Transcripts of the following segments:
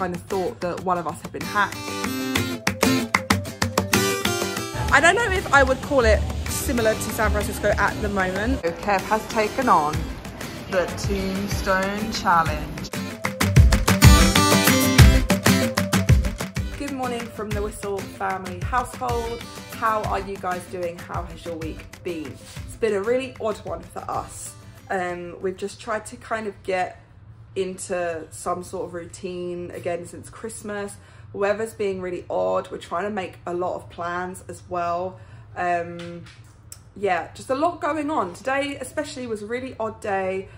kind of thought that one of us had been hacked. I don't know if I would call it similar to San Francisco at the moment. Kev has taken on the tombstone challenge. Good morning from the Wistl family household. How are you guys doing? How has your week been? It's been a really odd one for us. We've just tried to kind of get into some sort of routine again since Christmas. Weather's being really odd. We're trying to make a lot of plans as well. Yeah, just a lot going on. Today especially was a really odd day.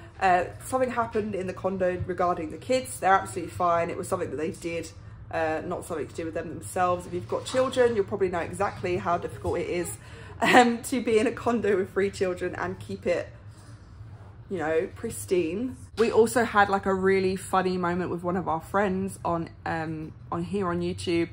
Something happened in the condo regarding the kids. They're absolutely fine. It was something that they did, not something to do with them themselves. If you've got children, you'll probably know exactly how difficult it is to be in a condo with 3 children and keep it, you know, pristine. We also had like a really funny moment with one of our friends on here on YouTube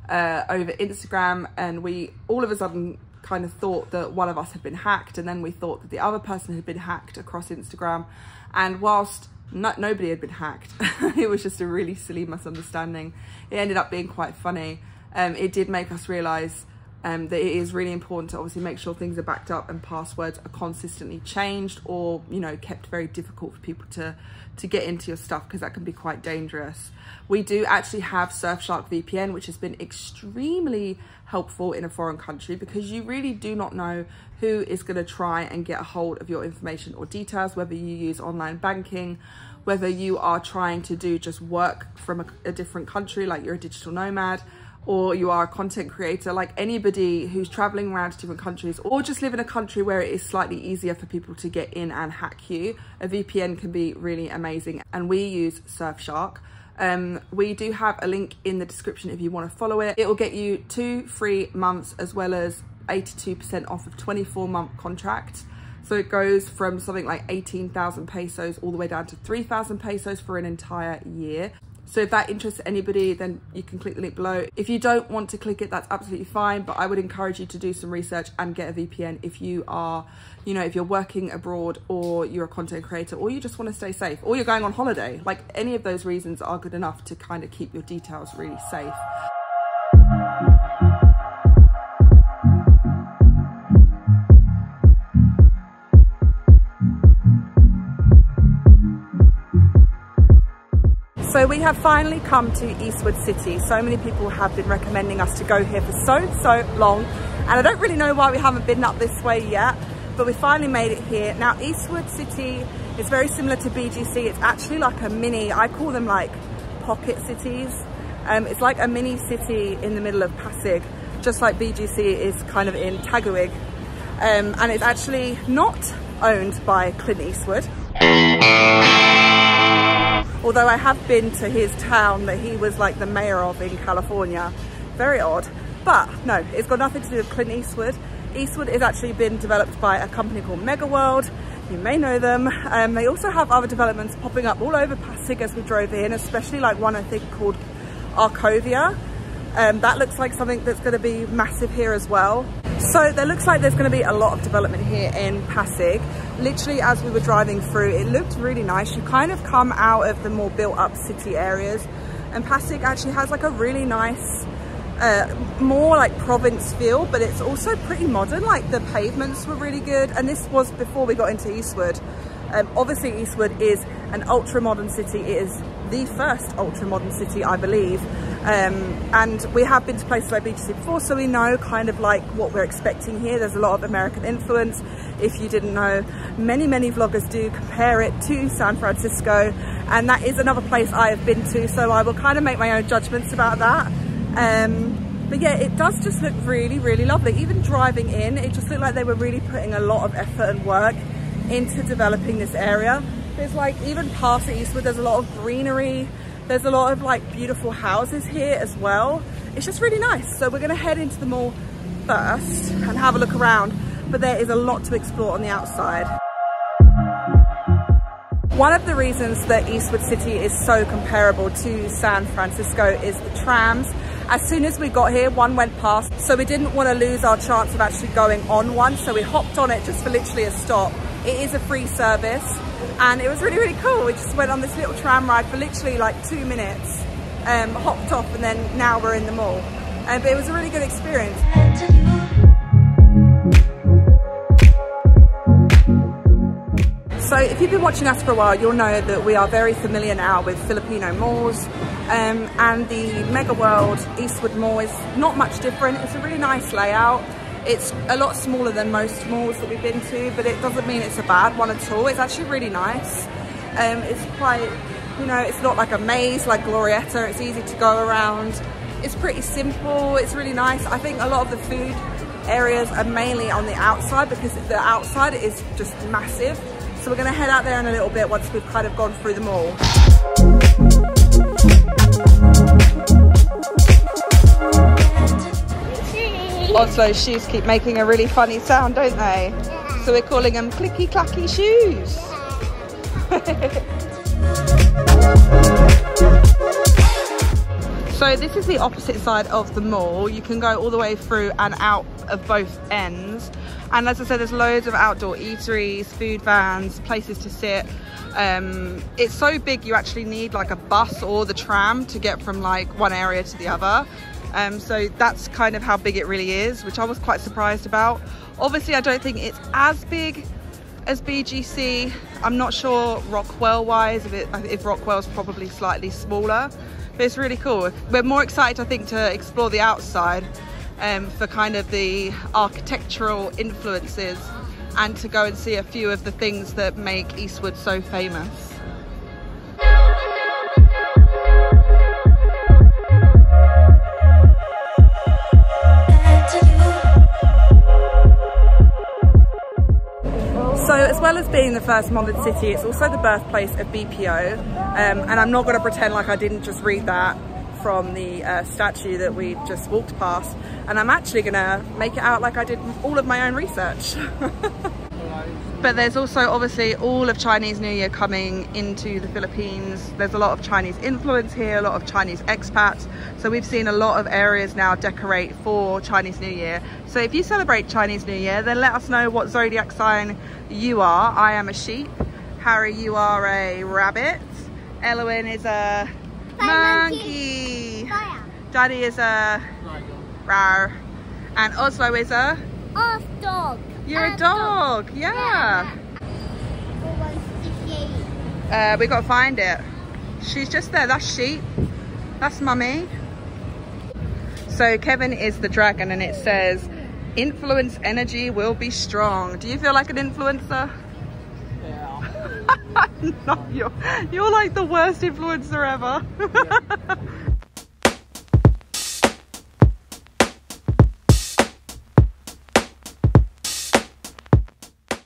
over Instagram, and we all of a sudden kind of thought that one of us had been hacked, and then we thought that the other person had been hacked across Instagram. And whilst nobody had been hacked, it was just a really silly misunderstanding. It ended up being quite funny. It did make us realise that it is really important to obviously make sure things are backed up and passwords are consistently changed, or, you know, kept very difficult for people to get into your stuff, because that can be quite dangerous. We do actually have Surfshark VPN, which has been extremely helpful in a foreign country, because you really do not know who is going to try and get a hold of your information or details, whether you use online banking, whether you are trying to do just work from a different country, like you're a digital nomad, or you are a content creator. Like anybody who's traveling around to different countries, or just live in a country where it is slightly easier for people to get in and hack you, a VPN can be really amazing. And we use Surfshark. We do have a link in the description if you want to follow it. It will get you 2 free months as well as 82% off of 24-month contracts. So it goes from something like 18,000 pesos all the way down to 3,000 pesos for an entire year. So if that interests anybody, then you can click the link below. If you don't want to click it, that's absolutely fine. But I would encourage you to do some research and get a VPN if you are, you know, if you're working abroad, or you're a content creator, or you just want to stay safe, or you're going on holiday. Like, any of those reasons are good enough to kind of keep your details really safe. So we have finally come to Eastwood City. So many people have been recommending us to go here for so long, and I don't really know why we haven't been up this way yet, but we finally made it here. Now, Eastwood City is very similar to BGC. It's actually like a mini, I call them like pocket cities. It's like a mini city in the middle of Pasig, just like BGC is kind of in Taguig. And it's actually not owned by Clint Eastwood. Although I have been to his town that he was like the mayor of in California. Very odd. But no, it's got nothing to do with Clint Eastwood. Eastwood has actually been developed by a company called Megaworld. You may know them. They also have other developments popping up all over Pasig as we drove in, especially like one I think called Arcovia. That looks like something that's going to be massive here as well. So there looks like there's going to be a lot of development here in Pasig. Literally, as we were driving through, it looked really nice. You kind of come out of the more built up city areas, and Pasig actually has like a really nice, more like province feel, but it's also pretty modern. Like the pavements were really good, and this was before we got into Eastwood. Obviously Eastwood is an ultra modern city. It is the first ultra modern city, I believe. And we have been to places like BGC before, so we know kind of like what we're expecting here. There's a lot of American influence. If you didn't know, many vloggers do compare it to San Francisco, and that is another place I have been to, so I will kind of make my own judgments about that. But yeah, it does just look really lovely. Even driving in, it just looked like they were really putting a lot of effort and work into developing this area. There's like, even past Eastwood, there's a lot of greenery. There's a lot of like beautiful houses here as well. It's just really nice. So we're gonna head into the mall first and have a look around, but there is a lot to explore on the outside. One of the reasons that Eastwood City is so comparable to San Francisco is the trams. As soon as we got here, one went past, so we didn't want to lose our chance of actually going on one, so we hopped on it just for literally a stop. It is a free service, and it was really cool. We just went on this little tram ride for literally like 2 minutes, hopped off, and then now we're in the mall. But it was a really good experience. So if you've been watching us for a while, you'll know that we are very familiar now with Filipino malls, and the Megaworld Eastwood Mall is not much different. It's a really nice layout. It's a lot smaller than most malls that we've been to, but it doesn't mean it's a bad one at all. It's actually really nice. It's quite, you know, it's not like a maze like Glorietta. It's easy to go around. It's pretty simple. It's really nice. I think a lot of the food areas are mainly on the outside because the outside is just massive. So we're going to head out there in a little bit once we've kind of gone through the mall. Oslo's shoes keep making a really funny sound, don't they? Yeah. So we're calling them clicky clacky shoes. So this is the opposite side of the mall. You can go all the way through and out of both ends. And as I said, there's loads of outdoor eateries, food vans, places to sit. It's so big you actually need like a bus or the tram to get from like one area to the other. So that's kind of how big it really is, which I was quite surprised about. Obviously, I don't think it's as big as BGC. I'm not sure Rockwell wise, if Rockwell's probably slightly smaller, but it's really cool. We're more excited, I think, to explore the outside for kind of the architectural influences and to go and see a few of the things that make Eastwood so famous. So as well as being the first modern city, it's also the birthplace of BPO, and I'm not going to pretend like I didn't just read that from the statue that we just walked past, and I'm actually going to make it out like I did all of my own research. But there's also obviously all of Chinese New Year coming into the Philippines. There's a lot of Chinese influence here, a lot of Chinese expats. So we've seen a lot of areas now decorate for Chinese New Year. So if you celebrate Chinese New Year, then let us know what zodiac sign you are. I am a sheep. Harry, you are a rabbit. Elowen is a monkey. Daddy is a rar. And Oslo is a dog. You're a dog, yeah. We gotta find it. She's just there. That's sheep. That's mummy. So Kevin is the dragon, and it says, "Influence energy will be strong." Do you feel like an influencer? Yeah. No, you're like the worst influencer ever. Yeah.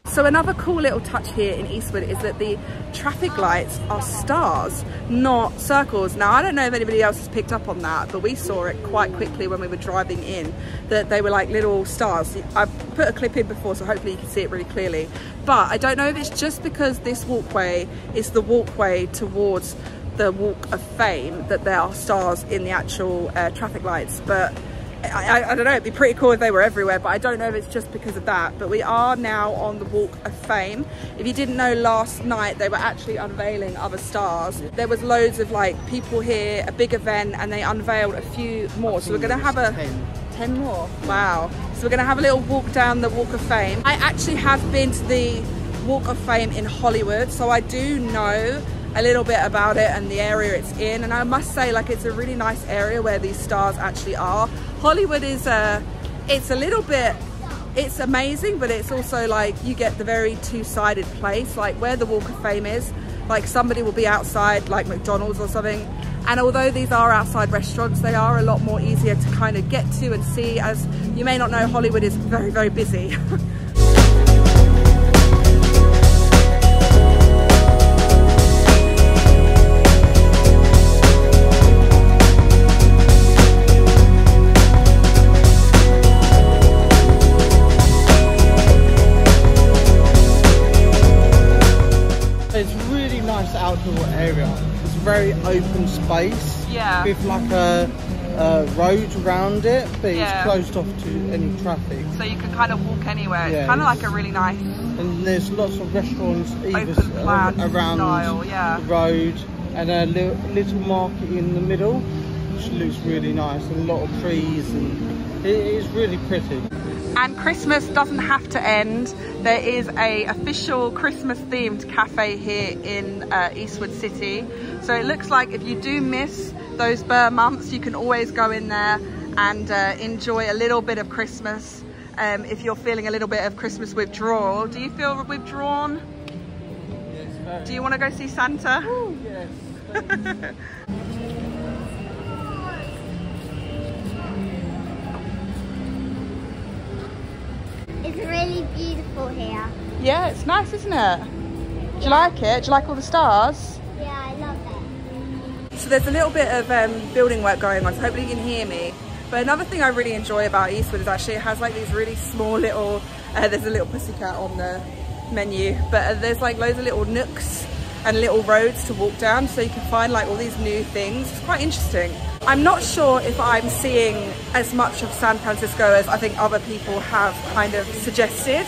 So another cool little touch here in Eastwood is that the traffic lights are stars, not circles. Now, I don't know if anybody else has picked up on that, but we saw it quite quickly when we were driving in, that they were like little stars. I put a clip in before, so hopefully you can see it really clearly. But I don't know if it's just because this walkway is the walkway towards the Walk of Fame that there are stars in the actual traffic lights. But I don't know, it'd be pretty cool if they were everywhere, but I don't know if it's just because of that. But we are now on the Walk of Fame. If you didn't know, last night they were actually unveiling other stars. There was loads of like people here, a big event, and they unveiled a few more. So we're gonna have 10 more. Wow. So we're gonna have a little walk down the Walk of Fame. I actually have been to the Walk of Fame in Hollywood, so I do know a little bit about it and the area it's in, and I must say, like, it's a really nice area where these stars actually are. Hollywood is it's a little bit, it's amazing, but it's also like you get the very two-sided place, like where the Walk of Fame is, like somebody will be outside like McDonald's or something, and although these are outside restaurants, they are a lot more easier to kind of get to and see. As you may not know, Hollywood is very, very busy. It's a really nice outdoor area. It's a very open space, yeah, with like a road around it, but it's closed off to any traffic. So you can kind of walk anywhere. Yeah, it's kind of like a really nice. And there's lots of restaurants either open plan around style, the road. and a little market in the middle, which looks really nice, and a lot of trees, and it is really pretty. And Christmas doesn't have to end. There is a official Christmas themed cafe here in Eastwood City. So it looks like if you do miss those Burr months, you can always go in there and enjoy a little bit of Christmas. If you're feeling a little bit of Christmas withdrawal. Do you feel withdrawn? Yes. Do you want to go see Santa? Oh, yes. It's really beautiful here. Yeah, it's nice, isn't it? Do you like it? Do you like all the stars? Yeah, I love it. So there's a little bit of building work going on, so hopefully you can hear me. But another thing I really enjoy about Eastwood is actually it has like these really small little, there's a little pussycat on the menu, but there's like loads of little nooks and little roads to walk down, so you can find like all these new things. It's quite interesting. I'm not sure if I'm seeing as much of San Francisco as I think other people have kind of suggested.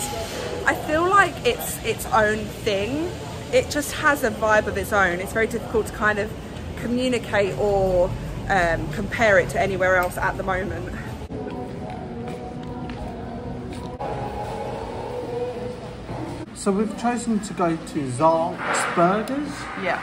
I feel like it's its own thing. It just has a vibe of its own. It's very difficult to kind of communicate or compare it to anywhere else at the moment. So we've chosen to go to Zarcks Burgers. Yeah.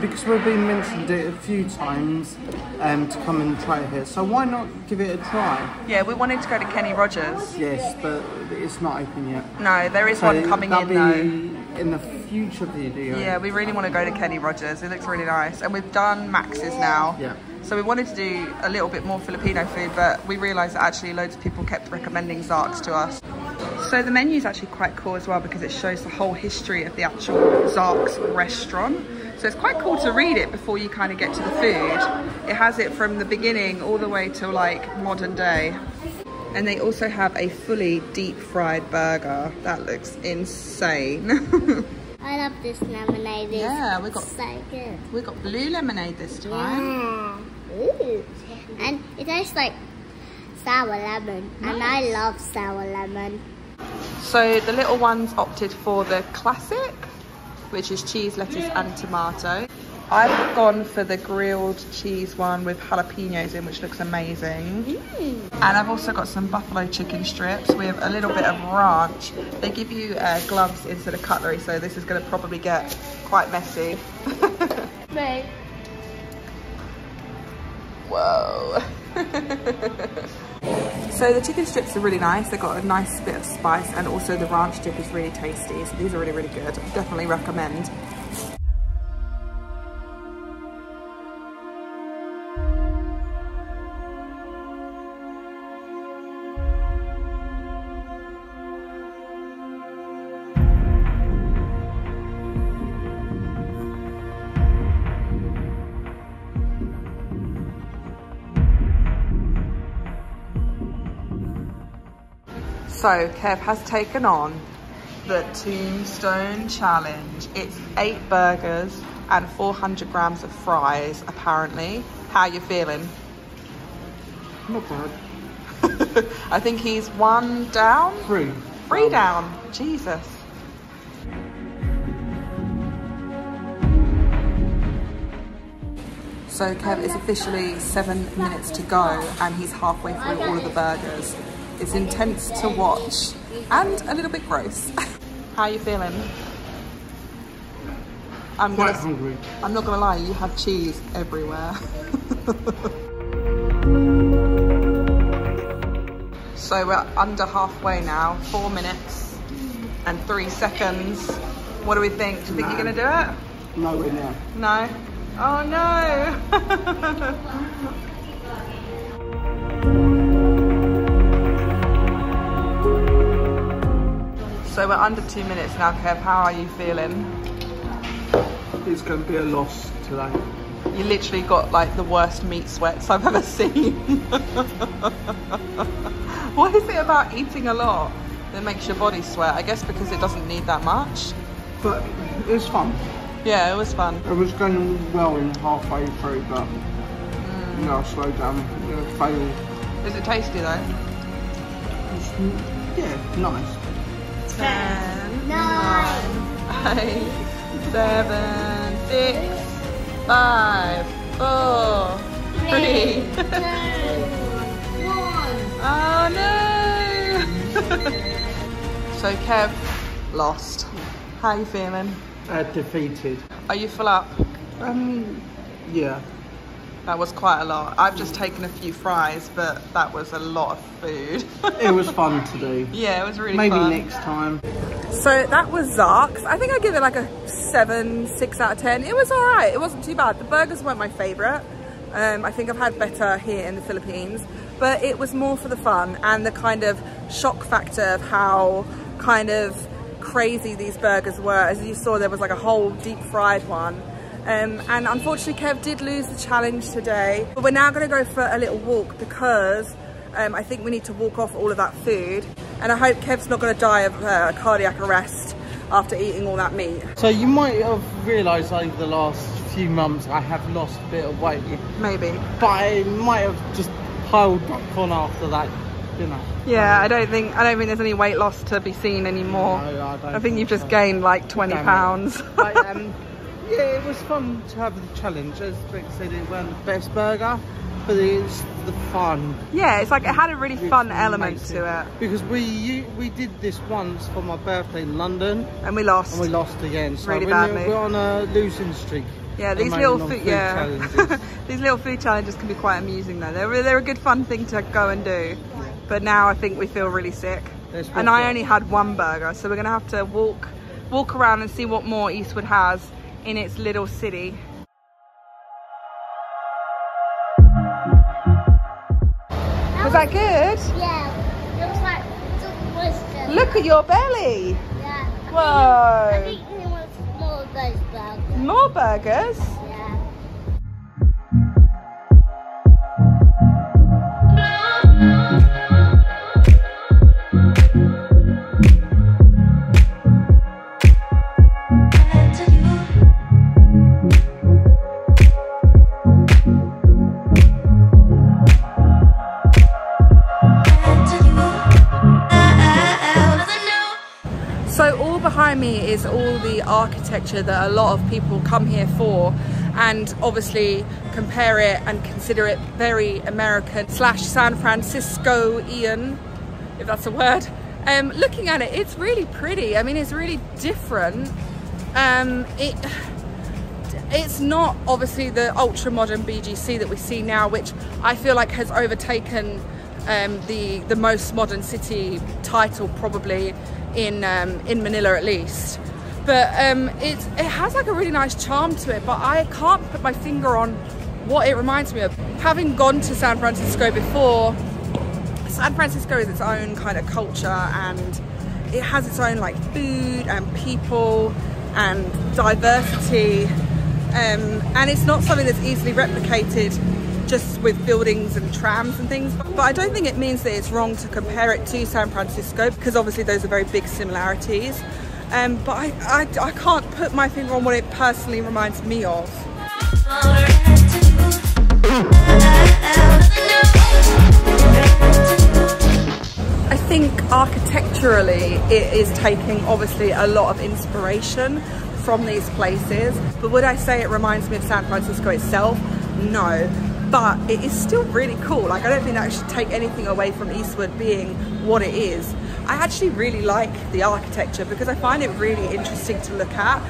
Because we've been mentioned it a few times to come and try it here. So why not give it a try? Yeah, we wanted to go to Kenny Rogers. Yes, but it's not open yet. No, there is one coming in though. In the future video. Yeah, we really want to go to Kenny Rogers. It looks really nice. And we've done Max's now. Yeah. So we wanted to do a little bit more Filipino food, but we realised that actually loads of people kept recommending Zarcks to us. So the menu is actually quite cool as well because it shows the whole history of the actual Zarcks restaurant. So it's quite cool to read it before you kind of get to the food. It has it from the beginning all the way to like modern day. And they also have a fully deep fried burger. That looks insane. I love this lemonade. Yeah, we got so good. We got blue lemonade this time. Yeah. Ooh. And it tastes like sour lemon. Nice. And I love sour lemon. So the little ones opted for the classic, which is cheese, lettuce and tomato. I've gone for the grilled cheese one with jalapenos in, which looks amazing. And I've also got some buffalo chicken strips with a little bit of ranch. They give you gloves instead of cutlery, so this is going to probably get quite messy. Right. Whoa. So the chicken strips are really nice. They've got a nice bit of spice, and also the ranch dip is really tasty. So these are really, really good. Definitely recommend. So Kev has taken on the Tombstone Challenge. It's 8 burgers and 400 grams of fries, apparently. How are you feeling? Not bad. I think he's 1 down? 3. 3 down. Jesus. So Kev is officially 7 minutes to go and he's halfway through all of the burgers. It's intense to watch and a little bit gross. How are you feeling? Quite hungry. I'm not gonna lie, you have cheese everywhere. So we're under halfway now, 4 minutes and 3 seconds. What do we think? Do you think you're gonna do it? Nowhere near. No? Oh no! So we're under 2 minutes now, Kev. How are you feeling? It's going to be a loss today. You literally got like the worst meat sweats I've ever seen. What is it about eating a lot that makes your body sweat? I guess because it doesn't need that much. But it was fun. Yeah, it was fun. It was going well in halfway through, but you know, I slowed down. It failed. Is it tasty though? Yeah, nice. 10, 9, 8, 7, 6, 5, 4, 3. 2, 1. Oh no! So Kev lost. How are you feeling? Defeated. Are you full up? Yeah. That was quite a lot. I've just taken a few fries, but that was a lot of food. It was fun to do. Yeah, it was really Maybe fun. next time. So that was Zarcks. I think I give it like a 7, 6 out of 10. It was all right. It wasn't too bad. The burgers weren't my favorite. I think I've had better here in the Philippines, but it was more for the fun and the kind of shock factor of how kind of crazy these burgers were. As you saw, there was like a whole deep fried one. And unfortunately Kev did lose the challenge today, but we're now going to go for a little walk because I think we need to walk off all of that food, and I hope Kev's not going to die of cardiac arrest after eating all that meat. So you might have realised over the last few months I have lost a bit of weight. Maybe. But I might have just piled back on after that dinner. Yeah, I don't think there's any weight loss to be seen anymore. No, I don't. I think you've just gained like 20 pounds. But, yeah, it was fun to have the challenge. As Beck said, it wasn't the best burger, but it's the fun. Yeah, it's like it had a really fun It's element amazing. to it. Because we did this once for my birthday in London, And we lost. and we lost again. So Really badly. We're on a losing streak. Yeah, at these the little moment on food, challenges. these little food challenges can be quite amusing though. They're a good fun thing to go and do. But now I think we feel really sick. And I only had one burger, so we're gonna have to walk around and see what more Eastwood has in its little city. Was that good? Yeah, it was like Wistl. Look at your belly. Yeah. Whoa. I think it was more of those burgers. More burgers? Yeah. So all behind me is all the architecture that a lot of people come here for, and obviously compare it and consider it very American / San Francisco-ian, if that's a word. Looking at it, it's really pretty. I mean, it's really different. It's not obviously the ultra modern BGC that we see now, which I feel like has overtaken the most modern city title probably in Manila at least. But it has like a really nice charm to it, but I can't put my finger on what it reminds me of. Having gone to San Francisco before, San Francisco is its own kind of culture, and it has its own like food and people and diversity, and it's not something that's easily replicated just with buildings and trams and things. But I don't think it means that it's wrong to compare it to San Francisco, because obviously those are very big similarities. But I can't put my finger on what it personally reminds me of. I think architecturally it is taking obviously a lot of inspiration from these places, but would I say it reminds me of San Francisco itself? No, but it is still really cool. Like, I don't think that should take anything away from Eastwood being what it is. I actually really like the architecture because I find it really interesting to look at.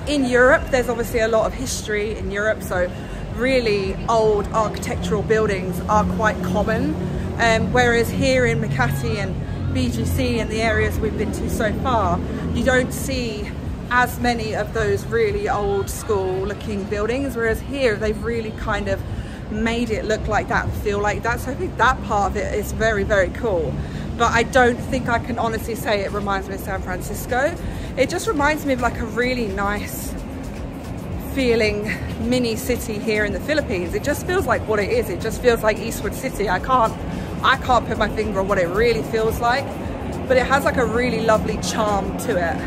In Europe, there's obviously a lot of history in Europe, so really old architectural buildings are quite common. Whereas here in Makati and BGC and the areas we've been to so far, you don't see as many of those really old school looking buildings, whereas here they've really kind of made it look like that, feel like that. So I think that part of it is very, very cool. But I don't think I can honestly say it reminds me of San Francisco. It just reminds me of like a really nice feeling mini city here in the Philippines. It just feels like what it is. It just feels like Eastwood City. I can't put my finger on what it really feels like, but it has like a really lovely charm to it.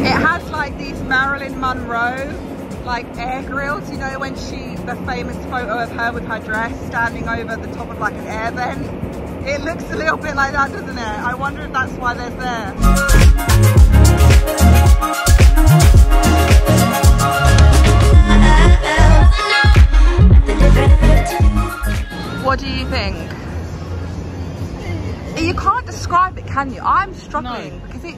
It has like these Marilyn Monroe like air grills, you know, when the famous photo of her with her dress standing over the top of like an air vent. It looks a little bit like that, doesn't it? I wonder if that's why they're there. What do you think? You can't describe it, can you? I'm struggling because it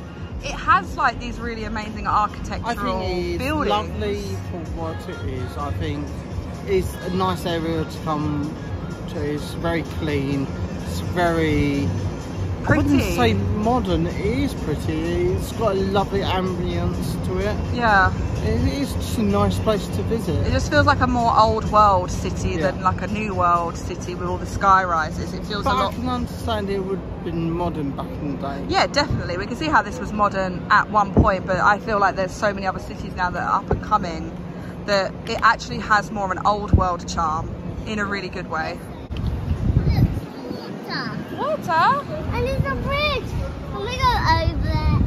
has like these really amazing architectural buildings. Lovely for what it is. I think it's a nice area to come to. It's very clean. It's very pretty. I wouldn't say modern. It is pretty. It's got a lovely ambience to it. Yeah. It is just a nice place to visit. It just feels like a more old world city than like a new world city with all the sky rises. It feels a lot. I can understand it would have been modern back in the day. Yeah, definitely. We can see how this was modern at one point, but I feel like there's so many other cities now that are up and coming that it actually has more of an old world charm in a really good way. Water? And there's a bridge. Can we go over there?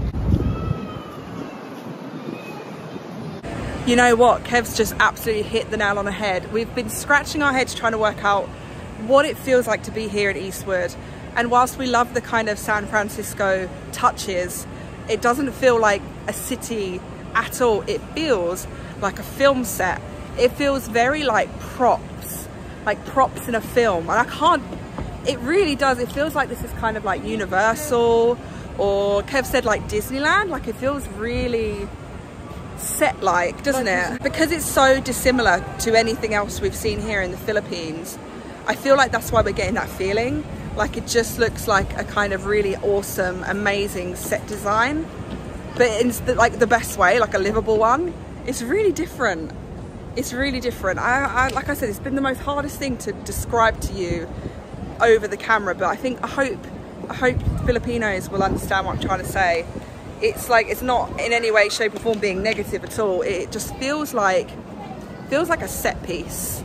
You know what? Kev's just absolutely hit the nail on the head. We've been scratching our heads trying to work out what it feels like to be here in Eastwood. And whilst we love the kind of San Francisco touches, it doesn't feel like a city at all. It feels like a film set. It feels very like props in a film. And I can't, it really does. It feels like this is kind of like Universal, or Kev said like Disneyland. Like it feels really set like, doesn't it? Because it's so dissimilar to anything else we've seen here in the Philippines. I feel like that's why we're getting that feeling. Like it just looks like a kind of really awesome, amazing set design, but in like the best way, like a livable one. It's really different. It's really different. Like I said, it's been the most hardest thing to describe to you over the camera, but I hope Filipinos will understand what I'm trying to say. It's like, it's not in any way, shape or form being negative at all. It just feels like a set piece.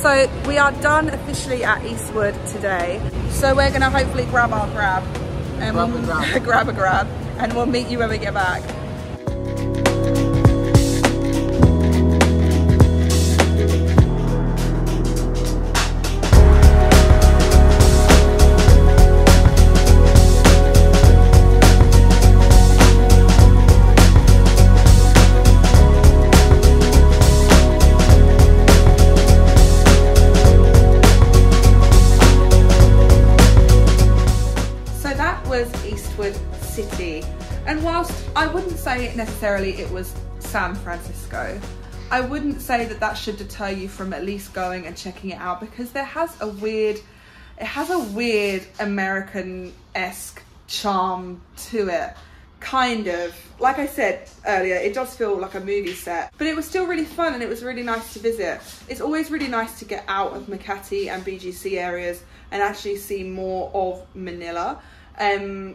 So we are done officially at Eastwood today. So we're gonna hopefully grab our grab and grab a grab, and we'll meet you when we get back. Eastwood City, and whilst I wouldn't say necessarily it was San Francisco, I wouldn't say that should deter you from at least going and checking it out, because it has a weird American-esque charm to it. Kind of, like I said earlier, it does feel like a movie set, but it was still really fun and it was really nice to visit. It's always really nice to get out of Makati and BGC areas and actually see more of Manila.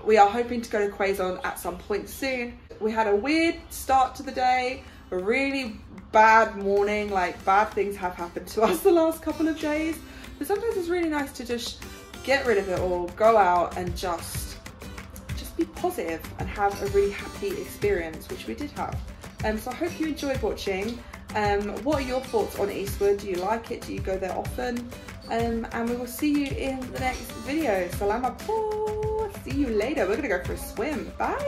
We are hoping to go to Quezon at some point soon. We had a weird start to the day, a really bad morning, like bad things have happened to us the last couple of days, but sometimes it's really nice to just get rid of it all, go out and just be positive and have a really happy experience, which we did have. So I hope you enjoyed watching. What are your thoughts on Eastwood? Do you like it? Do you go there often? And we will see you in the next video. Salamat po! See you later. We're gonna go for a swim. Bye!